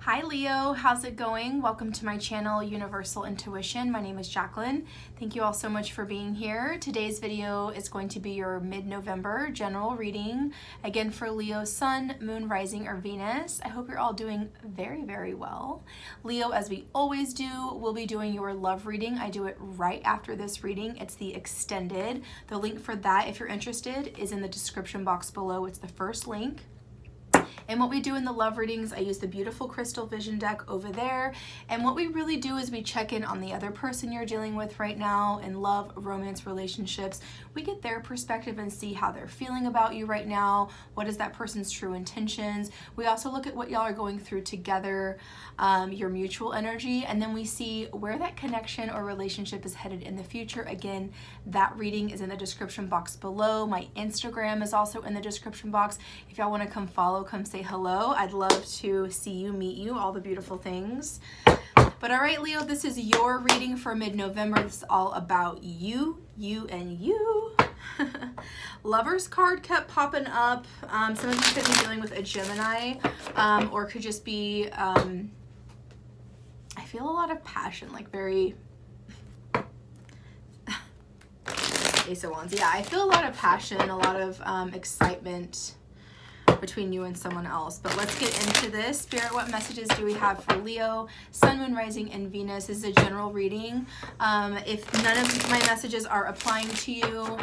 Hi Leo, how's it going? Welcome to my channel, Universal Intuition. My name is Jacqueline. Thank you all so much for being here. Today's video is going to be your mid-November general reading. Again, for Leo, Sun, Moon, Rising, or Venus. I hope you're all doing very, very well. Leo, as we always do, we'll be doing your love reading. I do it right after this reading. It's the extended. The link for that, if you're interested, is in the description box below. It's the first link. And what we do in the love readings, I use the beautiful crystal vision deck over there. And what we really do is we check in on the other person you're dealing with right now in love, romance, relationships. We get their perspective and see how they're feeling about you right now. What is that person's true intentions? We also look at what y'all are going through together, your mutual energy, and then we see where that connection or relationship is headed in the future. Again, that reading is in the description box below. My Instagram is also in the description box. If y'all want to come follow, come say hello. I'd love to see you, meet you, all the beautiful things. But all right, Leo, this is your reading for mid-November. This is all about you, and you. Lovers card kept popping up. Some of you could be dealing with a Gemini, or could just be, I feel a lot of passion, like very, Ace of Wands. Yeah, I feel a lot of passion, a lot of excitement between you and someone else. But let's get into this. Spirit, what messages do we have for Leo, Sun, Moon, Rising, and Venus? This is a general reading. If none of my messages are applying to you,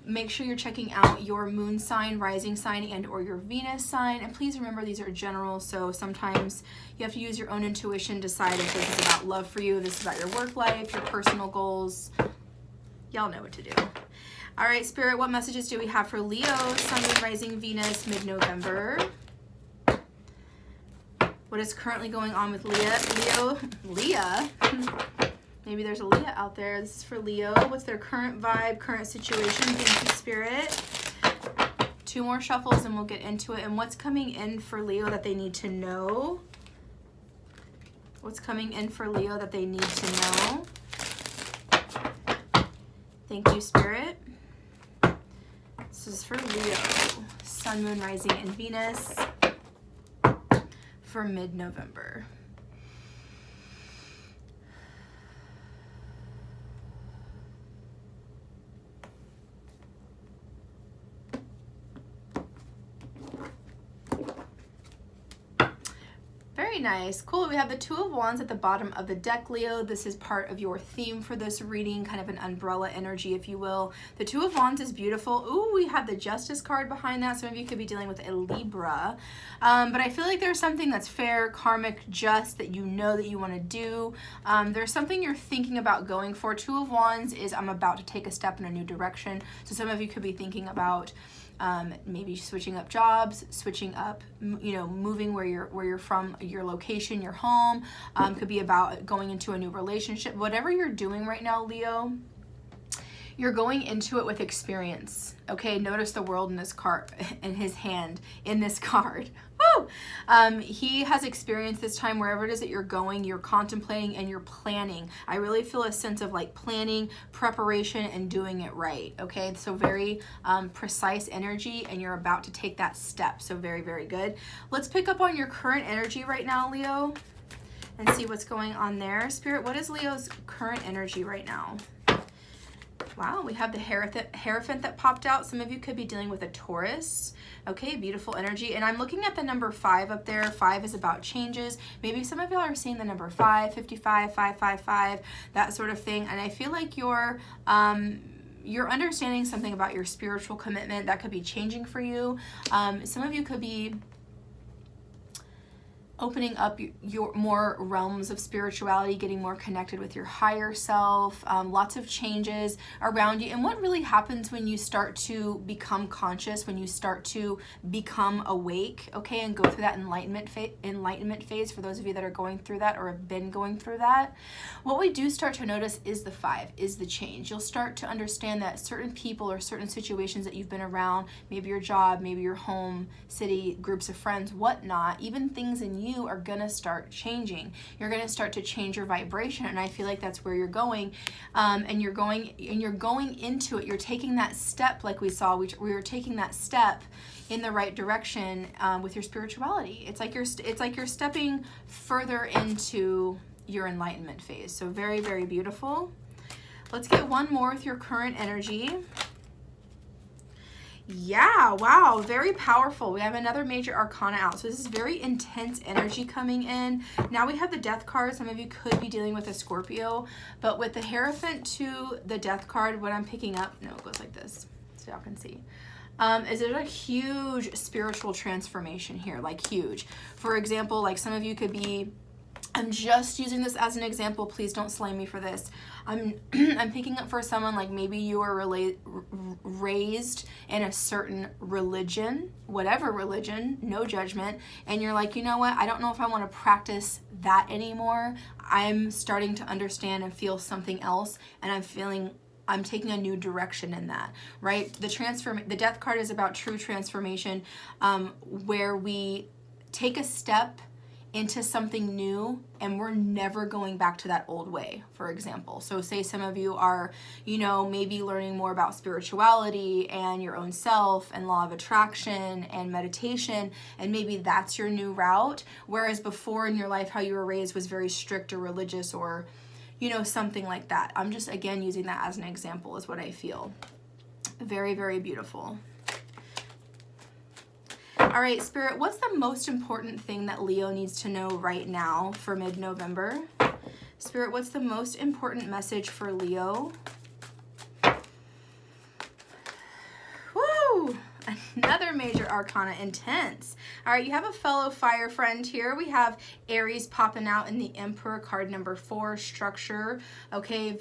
make sure you're checking out your moon sign, rising sign, and or your Venus sign. And please remember, these are general, so sometimes you have to use your own intuition, decide if this is about love for you, this is about your work life, your personal goals. Y'all know what to do. All right, Spirit, what messages do we have for Leo, Sun, Moon, Rising, Venus, mid-November? What is currently going on with Leah? Maybe there's a Leah out there. This is for Leo. What's their current vibe, current situation? Thank you, Spirit. 2 more shuffles and we'll get into it. And what's coming in for Leo that they need to know? What's coming in for Leo that they need to know? Thank you, Spirit. This is for Leo, Sun, Moon, Rising, and Venus for mid-November. Very nice. Cool. We have the 2 of Wands at the bottom of the deck, Leo. This is part of your theme for this reading, kind of an umbrella energy, if you will. The 2 of Wands is beautiful. Ooh, we have the Justice card behind that. Some of you could be dealing with a Libra. But I feel like there's something that's fair, karmic, just, that you know that you want to do. There's something you're thinking about going for. 2 of Wands is I'm about to take a step in a new direction. So some of you could be thinking about maybe switching up jobs, switching up, moving where you're from, your location, your home. Could be about going into a new relationship. Whatever you're doing right now, Leo, you're going into it with experience. Okay, notice the world in this card, in his hand, in this card. Woo! He has experienced this time wherever it is that you're going, you're contemplating and you're planning. I really feel a sense of like planning, preparation, and doing it right. Okay, so very precise energy, and you're about to take that step. So very, very good. Let's pick up on your current energy right now, Leo, and see what's going on there. Spirit, what is Leo's current energy right now? Wow, we have the Hierophant that popped out. Some of you could be dealing with a Taurus. Okay, beautiful energy. And I'm looking at the number 5 up there. 5 is about changes. Maybe some of y'all are seeing the number 5, 55, 555, that sort of thing. And I feel like you're understanding something about your spiritual commitment that could be changing for you. Some of you could be opening up your more realms of spirituality, getting more connected with your higher self, lots of changes around you. And what really happens when you start to become conscious, when you start to become awake, okay, and go through that enlightenment phase, for those of you that are going through that or have been going through that, what we do start to notice is the 5, is the change. You'll start to understand that certain people or certain situations that you've been around, maybe your job, maybe your home, city, groups of friends, whatnot, even things in you you are gonna start changing. You're gonna start to change your vibration, and I feel like that's where you're going. And you're going into it. You're taking that step, like we saw. We were taking that step in the right direction with your spirituality. It's like you're stepping further into your enlightenment phase. So very, very beautiful. Let's get one more with your current energy. Yeah, wow, very powerful. We have another major arcana out. So this is very intense energy coming in. Now we have the Death card. Some of you could be dealing with a Scorpio, but with the Hierophant to the Death card, what I'm picking up, no, it goes like this, so y'all can see. Is there a huge spiritual transformation here, like huge. For example, like some of you could be, I'm just using this as an example, please don't slay me for this. I'm picking up for someone like maybe you were raised in a certain religion, whatever religion, no judgment, and you're like, you know what, I don't know if I want to practice that anymore. I'm starting to understand and feel something else, and I'm taking a new direction in that, right? The Death card is about true transformation, where we take a step into something new and we're never going back to that old way, for example. So say some of you are, you know, maybe learning more about spirituality and your own self and law of attraction and meditation, and maybe that's your new route, whereas before in your life how you were raised was very strict or religious or, you know, something like that. I'm just, again, using that as an example is what I feel. Very, very beautiful. All right, Spirit, what's the most important thing that Leo needs to know right now for mid-November? Spirit, what's the most important message for Leo? Woo! Another major arcana, intense. All right, you have a fellow fire friend here. We have Aries popping out in the Emperor card number 4, structure. Okay,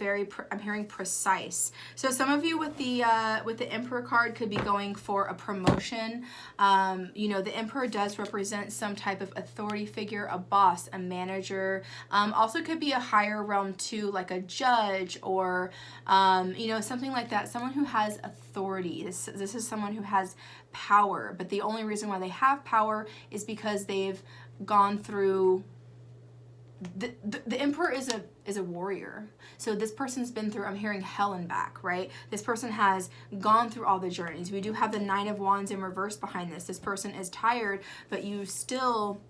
I'm hearing precise. So some of you with the Emperor card could be going for a promotion. You know, the Emperor does represent some type of authority figure, a boss, a manager. Also could be a higher realm too, like a judge or, you know, something like that. Someone who has authority. This is someone who has power, but the only reason why they have power is because they've gone through the Emperor is a warrior. So this person's been through, I'm hearing hell and back, right? This person has gone through all the journeys. We do have the Nine of Wands in reverse behind this. This person is tired, but you still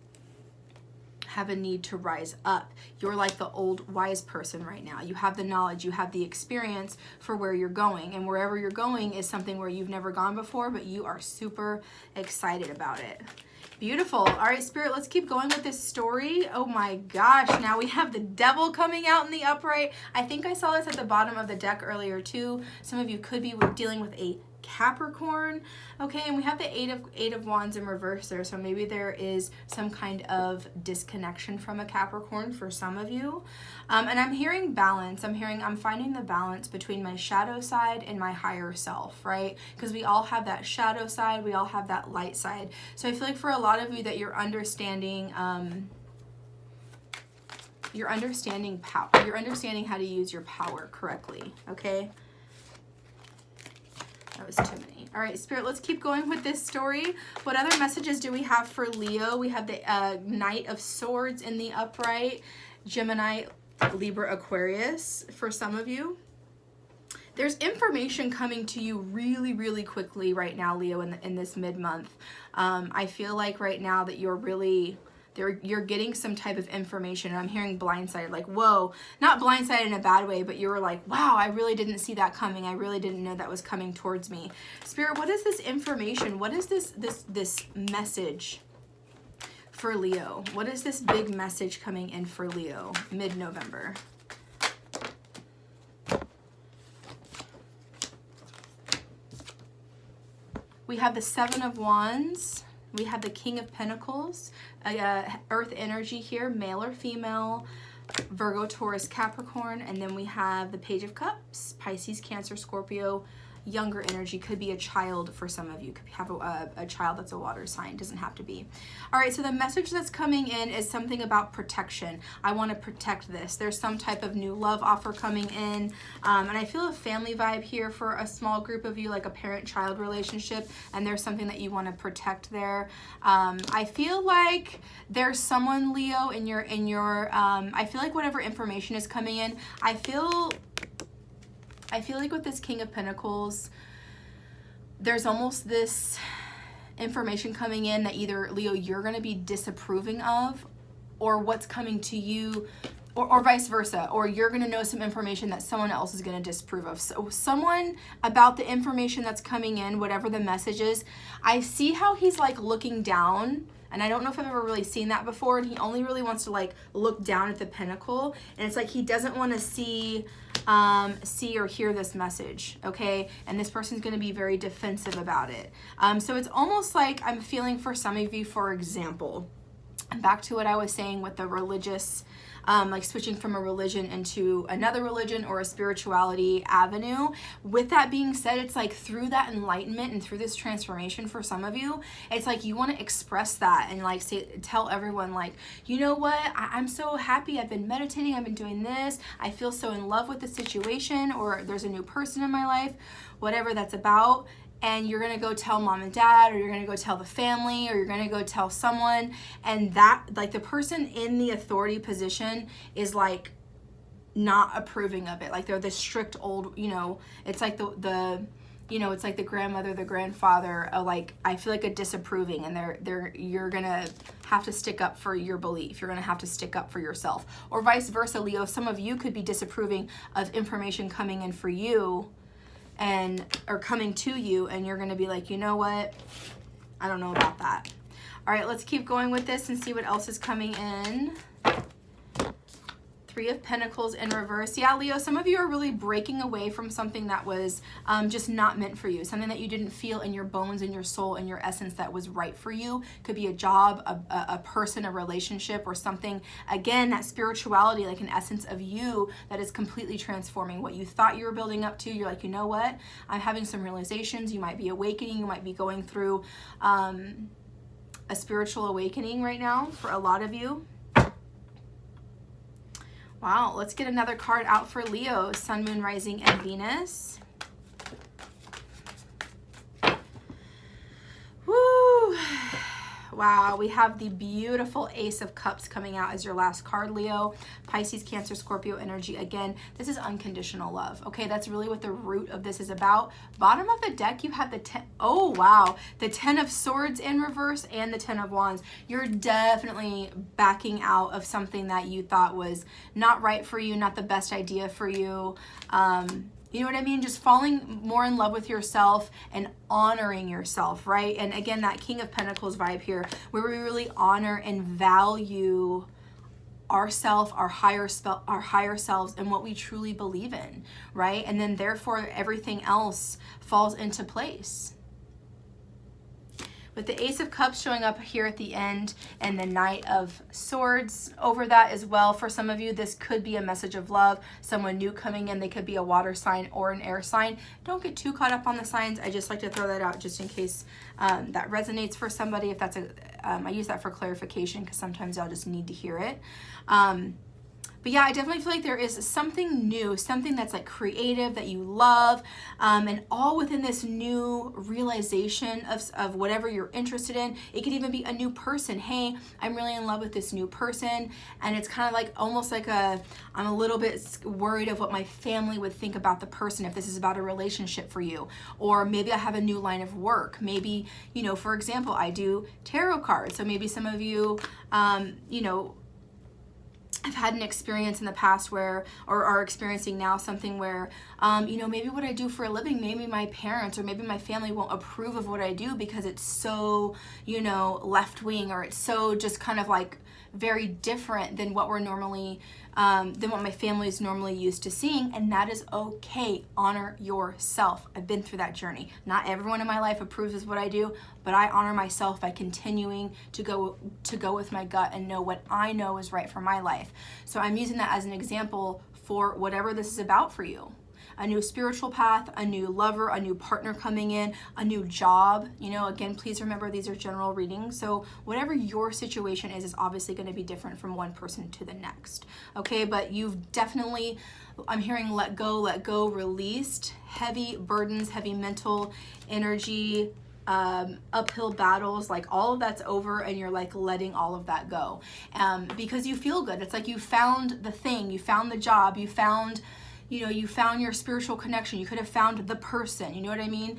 have a need to rise up. You're like the old wise person right now. You have the knowledge, you have the experience for where you're going, and wherever you're going is something where you've never gone before, but you are super excited about it. Beautiful. All right, Spirit, let's keep going with this story. Oh my gosh, now we have the Devil coming out in the upright. I think I saw this at the bottom of the deck earlier too. Some of you could be dealing with a Capricorn. Okay, and we have the Eight of Wands in reverse there, so maybe there is some kind of disconnection from a Capricorn for some of you. And I'm hearing balance. I'm finding the balance between my shadow side and my higher self, right? Because we all have that shadow side, we all have that light side. So I feel like for a lot of you that you're understanding power. You're understanding how to use your power correctly, okay? That was too many. All right, Spirit, let's keep going with this story. What other messages do we have for Leo? We have the Knight of Swords in the upright, Gemini, Libra, Aquarius for some of you. There's information coming to you really, really quickly right now, Leo, in this mid-month. I feel like right now that you're getting some type of information, and I'm hearing blindsided, like, whoa, not blindsided in a bad way, but you were like, wow, I really didn't see that coming. I really didn't know that was coming towards me. Spirit, what is this information? What is this message for Leo? What is this big message coming in for Leo mid-November? We have the Seven of Wands. We have the King of Pentacles, Earth energy here, male or female, Virgo, Taurus, Capricorn, and then we have the Page of Cups, Pisces, Cancer, Scorpio, younger energy. Could be a child for some of you. Could have a child that's a water sign. Doesn't have to be. All right, so the message that's coming in is something about protection. I want to protect this. There's some type of new love offer coming in. And I feel a family vibe here for a small group of you, like a parent-child relationship. And there's something that you want to protect there. I feel like there's someone, Leo, in your I feel like whatever information is coming in, I feel like with this King of Pentacles, there's almost this information coming in that either, Leo, you're going to be disapproving of, or what's coming to you, or vice versa, or you're going to know some information that someone else is going to disapprove of. So someone, about the information that's coming in, whatever the message is, I see how he's like looking down. And I don't know if I've ever really seen that before. And he only really wants to like look down at the pentacle. And it's like he doesn't want to see or hear this message, okay? And this person's going to be very defensive about it. So it's almost like I'm feeling for some of you, for example, back to what I was saying with the religious, like switching from a religion into another religion or a spirituality avenue. With that being said, it's like through that enlightenment and through this transformation for some of you, it's like you want to express that and like tell everyone like, you know what, I'm so happy, I've been meditating, I've been doing this, I feel so in love with the situation, or there's a new person in my life, whatever that's about. And you're going to go tell mom and dad, or you're going to go tell the family, or you're going to go tell someone. And that, like, the person in the authority position is like not approving of it. Like they're the strict old, you know, it's like the you know, it's like the grandmother, the grandfather, like I feel like a disapproving, and you're going to have to stick up for your belief. You're going to have to stick up for yourself, or vice versa, Leo. Some of you could be disapproving of information coming in for you, or coming to you, and you're going to be like, you know what, I don't know about that. All right, let's keep going with this and see what else is coming in. Three of Pentacles in reverse. Yeah, Leo, some of you are really breaking away from something that was just not meant for you, something that you didn't feel in your bones, in your soul, in your essence that was right for you. Could be a job, a person, a relationship, or something. Again, that spirituality, like an essence of you that is completely transforming what you thought you were building up to. You're like, you know what? I'm having some realizations. You might be awakening. You might be going through a spiritual awakening right now for a lot of you. Wow, let's get another card out for Leo, Sun, Moon, Rising, and Venus. Woo! Wow, we have the beautiful Ace of Cups coming out as your last card, Leo. Pisces, Cancer, Scorpio energy. Again, this is unconditional love. Okay, that's really what the root of this is about. Bottom of the deck, you have the the 10 of Swords in reverse and the 10 of Wands. You're definitely backing out of something that you thought was not right for you, not the best idea for you. You know what I mean? Just falling more in love with yourself and honoring yourself, right? And again, that King of Pentacles vibe here, where we really honor and value ourself, our higher selves, and what we truly believe in, right? And then therefore everything else falls into place. With the Ace of Cups showing up here at the end, and the Knight of Swords over that as well. For some of you, this could be a message of love. Someone new coming in. They could be a water sign or an air sign. Don't get too caught up on the signs. I just like to throw that out just in case that resonates for somebody. If that's I use that for clarification because sometimes y'all just need to hear it. But yeah, I definitely feel like there is something new, something that's like creative that you love, and all within this new realization of whatever you're interested in. It could even be a new person. Hey, I'm really in love with this new person, and it's kind of like almost like I'm a little bit worried of what my family would think about the person if this is about a relationship for you. Or maybe I have a new line of work. Maybe, you know, for example, I do tarot cards. So maybe some of you, you know, I've had an experience in the past where, or are experiencing now, something where, you know, maybe what I do for a living, maybe my parents or maybe my family won't approve of what I do because it's so, you know, left-wing, or it's so just kind of like very different than what we're normally, than what my family is normally used to seeing. And that is okay. Honor yourself. I've been through that journey. Not everyone in my life approves of what I do, but I honor myself by continuing to go with my gut and know what I know is right for my life. So I'm using that as an example for whatever this is about for you. a new spiritual path, a new lover, a new partner coming in, a new job. You know, again, please remember these are general readings. So whatever your situation is obviously going to be different from one person to the next. Okay, but you've definitely, I'm hearing let go, released heavy burdens, heavy mental energy, uphill battles, like all of that's over, and you're like letting all of that go, because you feel good. It's like you found the thing, you found the job, you found, you know, you found your spiritual connection, you could have found the person, you know what I mean?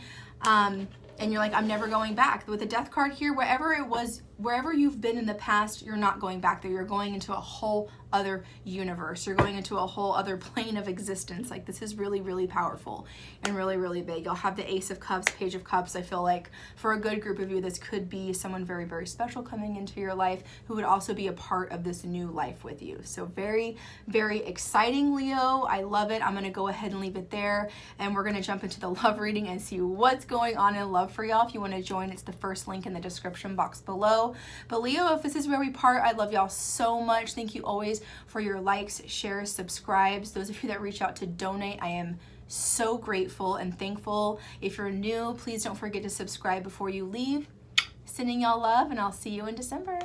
And you're like, I'm never going back. With the death card here, wherever it was, wherever you've been in the past, you're not going back there. You're going into a whole other universe. You're going into a whole other plane of existence. Like, this is really, really powerful and really, really big. You'll have the Ace of Cups, Page of Cups. I feel like for a good group of you, this could be someone very, very special coming into your life who would also be a part of this new life with you. So very, very exciting, Leo. I love it. I'm going to go ahead and leave it there. And we're going to jump into the love reading and see what's going on in love for y'all. If you want to join, it's the first link in the description box below. But Leo, if this is where we part, I love y'all so much. Thank you always for your likes, shares, subscribes. Those of you that reach out to donate, I am so grateful and thankful. If you're new, please don't forget to subscribe before you leave. Sending y'all love, and I'll see you in December.